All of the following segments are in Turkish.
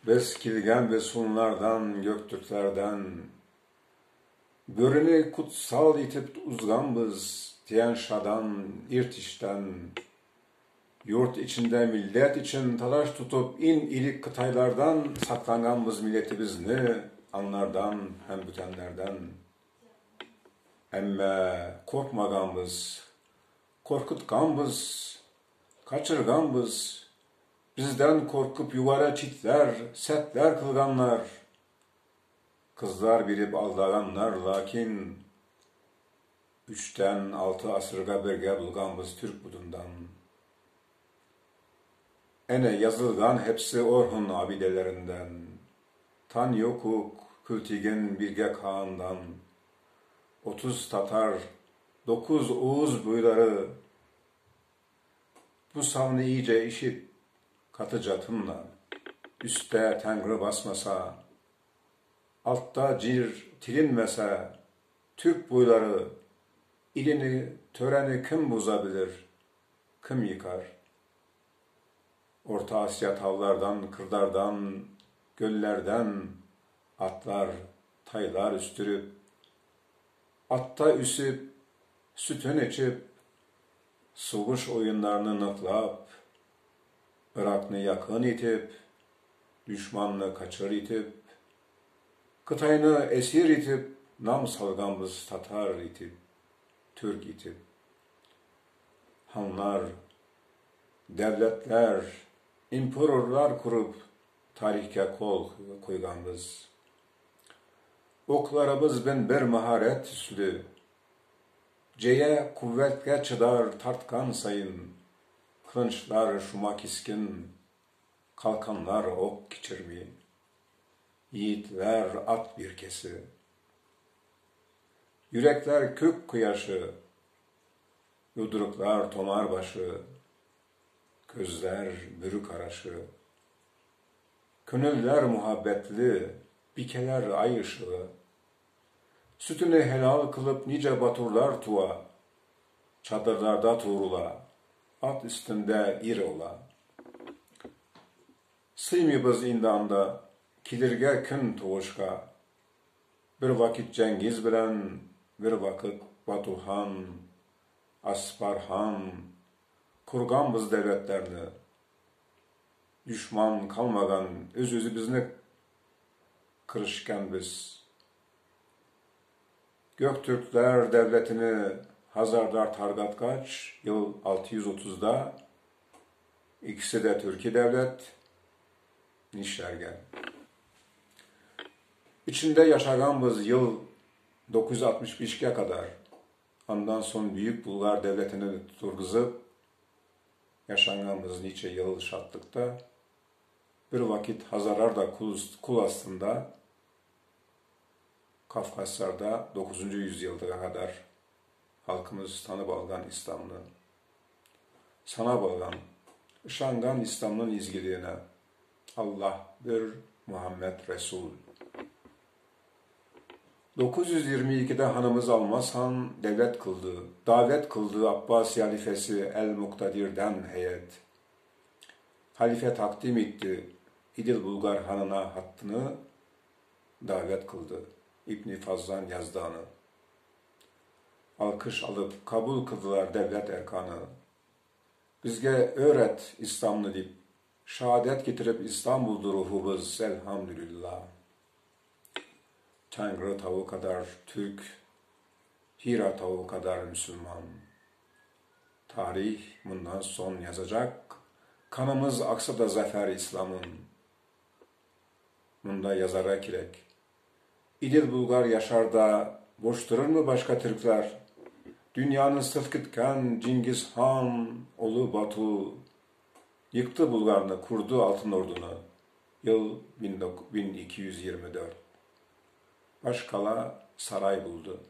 Beskilgen ve sunlardan, Göktürklerden, börünü kutsal itip uzganbız, Tiyen şadan, irtişten, yurt içinde millet için talaş tutup ilik kıtaylardan saklanganbız milletimizni, anlardan hem bütenlerden. Emme korkmaganbız, korkutganbız, kaçırganbız, bizden korkup yuvara çitler, setler kılganlar, kızlar bilip aldaganlar, lakin 3'ten 6 asırga berge bulganbız Türk budundan. Ene yazılgan hepsi Orhun abidelerinden, Tan yokuk, Kültigen Bilge Kağan'dan, 30 Tatar, 9 Oğuz boyları, bu savını iyice işit, katıca tınla, üstte Tengri basmasa, altta cir tilinmese, Türk boyları, ilini, töreni kim bozabilir, kim yıkar? Orta Asya tavlardan, kırdardan, göllerden, atlar, taylar üstürüp, atta üsüp, sütün içip, soğuş oyunlarını nıklap, Irak'ını yakın itip, düşmanını kaçır itip, kıtayını esir itip, nam salganbız Tatar itip, Türk itip, hanlar, devletler, imparatorlar kurup, tarihke kol koyganbız. Oklarımız ben bir maharet üslü, ceye kuvvetke çıdar tartkan sayın, kılınçlar şuma kiskin, kalkanlar ok geçirmi, yiğitler at birkesi, yürekler kök kıyaşı, yudruklar tomar başı, gözler bürük araşı, könüller muhabbetli, bikeler ay ışığı, sütünü helal kılıp nice baturlar tuva, çadırlarda tuğrula, at üstünde ir ola. Sıymibız indanda, kilirge kün tuğuşka, bir vakit Cengiz bilen, bir vakit Batuhan, Asparhan, kurganbız devletlerini, düşman kalmadan öz bizni kırışken biz. Göktürkler devletini Hazardar Targatkaç yıl 630'da, ikisi de Türkiye devlet, Nişergen. İçinde yaşaganbız yıl 965'e kadar, ondan son Büyük Bulgar devletini turguzıp, yaşanganbız nice yıl şartlıkta, bir vakit Hazarlar da kul aslında, Kafkaslar'da 9. yüzyılda kadar halkımız tanı balgan İslam'ını, sana balgan, ışangan İslam'ın izgiliğine, Allah bir Muhammed Resul. 922'de hanımız Almazhan devlet kıldı, davet kıldı Abbasi halifesi El-Muktadir'den heyet. Halife takdim etti, İdil Bulgar hanına hattını davet kıldı. İbn-i Fazlan Yazdanı. Alkış alıp kabul kıldılar devlet erkanı. Bizge öğret İslam'ını deyip, şehadet getirip İstanbul'dur ruhumuz elhamdülillah. Tengri tavu kadar Türk, Hira tavu kadar Müslüman. Tarih bundan son yazacak, kanımız aksa da zafer İslam'ın. Bunda yazara kirek. İdil Bulgar yaşar da boş durur mu başka Türkler? Dünyanın sırt gitken Cengiz Han, oğlu Batu, yıktı Bulgar'ını, kurdu altın ordunu. Yıl 1224. Başkala saray buldu.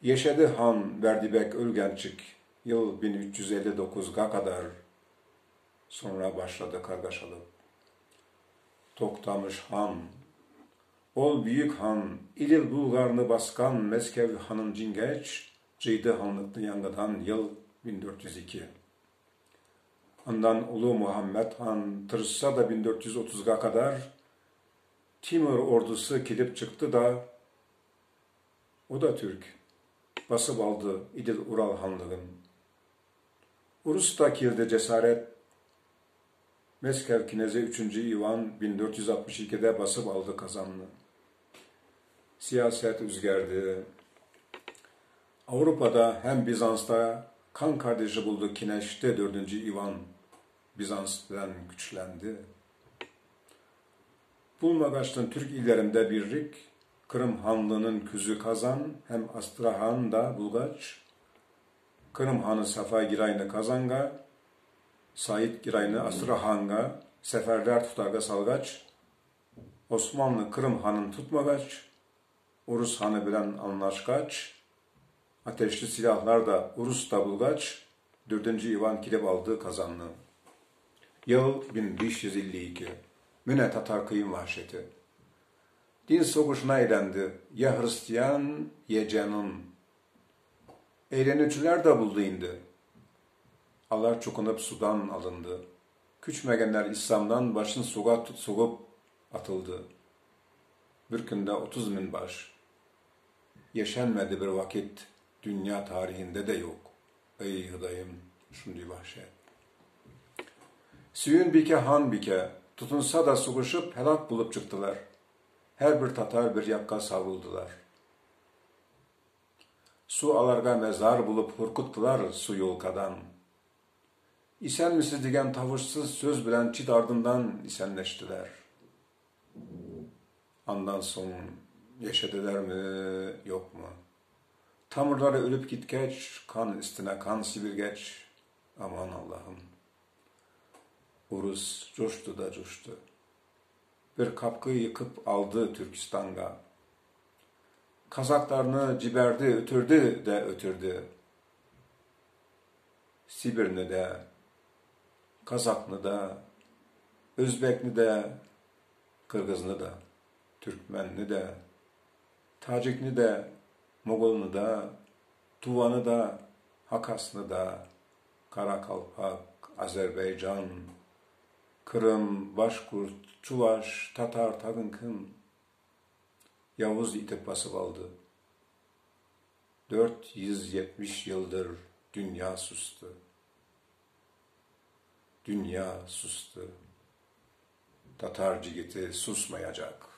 Yeşedi Han, Berdibek Ölgençik, yıl 1359'a kadar sonra başladı kargaşalık. Toktamış Han, ol büyük han, İdil Bulgar'ını baskan Meskev Han'ın cingeç, cıydı hanlıklı yangıdan yıl 1402. Ondan Ulu Muhammed Han tırışsa da 1430'a kadar Timur ordusu kilip çıktı da o da Türk. Basıp aldı İdil Ural Hanlığın. Urus da kildi cesaret. Meskel Kinezi 3. İvan 1462'de basıp aldı Kazanlı. Siyaset üzgerdi. Avrupa'da hem Bizans'ta kan kardeşi buldu Kineş'te 4. İvan Bizans'tan güçlendi. Bulmagaç'ın Türk illerinde birlik, Kırım Hanlığı'nın küzü Kazan, hem Astrahan da Bulgaç, Kırım Hanı Safa Girayını Kazan'a, Said Girayını Astrahan'a, seferler tutarga salgaç, Osmanlı Kırım Han'ın tutmagaç, Urus Hanı bilen anlaşkaç, ateşli silahlar da Urus da Bulgaç, 4. İvan kilip aldı Kazanlı. Yıl 1552. Müne Tatar kıyım vahşeti. Din sokuşuna eğlendi. Ya Hristiyan, ya Canın. Eğleniciler de buldu indi. Allah çokunup sudan alındı. Küçmegenler İslam'dan başın soğup atıldı. Bir günde 30 bin baş. Yaşanmadı bir vakit, dünya tarihinde de yok. Ey hıdayım, şundi vahşet. Süyün bike han bike, tutunsa da sokuşup helak bulup çıktılar. Her bir Tatar bir yakka savruldular. Su alarga mezar bulup hurkuttular su yolkadan. İsen misiniz degen tavuşsuz söz bilen çit ardından isenleştiler. Andan son yaşadılar mı yok mu? Tamırları ölüp gitgeç, kan üstüne kan sibirgeç. Aman Allah'ım. Urus coştu da coştu. Bir kapkı yıkıp aldı Türkistan'a. Kazaklarını ciberdi, ötürdü de ötürdü. Sibirni de, Kazaklı da, Özbekni de, Kırgızlı da, Türkmenli de, Tacikni de, Mogolunu da, Tuvanı da, Hakaslı da, Karakalpak, Azerbaycan, Kırım, Başkurt, Çuvaş, Tatar, Tagınkın, Yavuz itip basıp aldı. 470 yıldır dünya sustu. Dünya sustu. Tatar cigiti susmayacak.